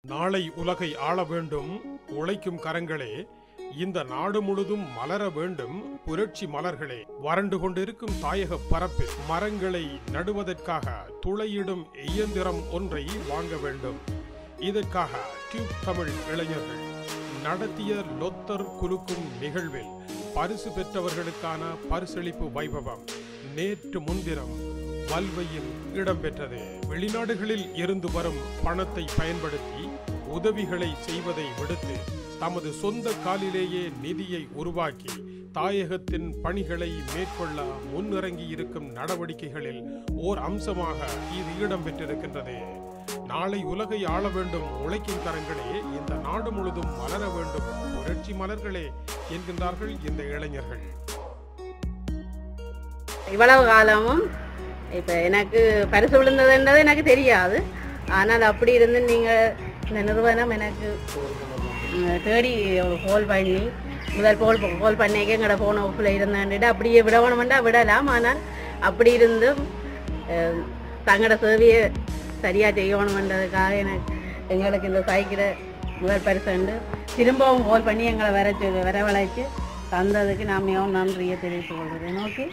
நாளை உலகை ஆள வேண்டும் உழைக்கும் கரங்களே, இந்த நாடு முழுதும் மலர வேண்டும் புரட்சி மலர்களே. வறண்டு கொண்டிருக்கும் தாயக பரப்பில் மரங்களை நடுவதற்காக துளையிடும் இயந்திரம் ஒன்றை வாங்க வேண்டும். இதற்காக டியூப் தமிழ் இளைஞர்கள் நடத்திய லொத்தர் குலுக்கும் நிகழ்வில் பரிசு பெற்றவர்களுக்கான பரிசளிப்பு வைபவம் நேற்று முன்தினம் வல்வையில் இடம்பெற்றது. வெளிநாடுகளில் இருந்து வரும் பணத்தை பயன்படுத்தி உதவிகளை செய்வதை விடுத்து தமது சொந்த காலிலேயே நிதியை உருவாக்கி தாயகத்தின் பணிகளை மேற்கொள்ள முன்னிறங்கி இருக்கும் நடவடிக்கைகளில் ஓர் அம்சமாக இது இடம்பெற்றிருக்கின்றது. நாளை உலகை ஆள வேண்டும் உழைக்கும் கரங்களே, இந்த நாடு முழுதும் மலர வேண்டும் புரட்சி மலர்களே என்கின்றார்கள் இந்த இளைஞர்கள். இவ்வளவு காலமும் இப்போ எனக்கு பரிசு விழுந்ததுன்றது எனக்கு தெரியாது. ஆனால் அப்படி இருந்து நீங்கள் இந்த நிறுவனம் எனக்கு தேடி கோல் பண்ணி முதல் கோல் பண்ணிக்க எங்களோட ஃபோன் ஆஃபில் இருந்தேன்ட்டு அப்படியே விடணுமெண்டா விடலாம். ஆனால் அப்படி இருந்தும் தங்களோட சேவையை சரியாக செய்யணுமென்றதுக்காக எங்களுக்கு இந்த சைக்கிளை முதல் பரிசுண்டு திரும்பவும் கோல் பண்ணி எங்களை வரவழைச்சு தந்ததுக்கு நான் மிகவும் நன்றியை தெரிவித்துக் கொள்கிறேன். ஓகே.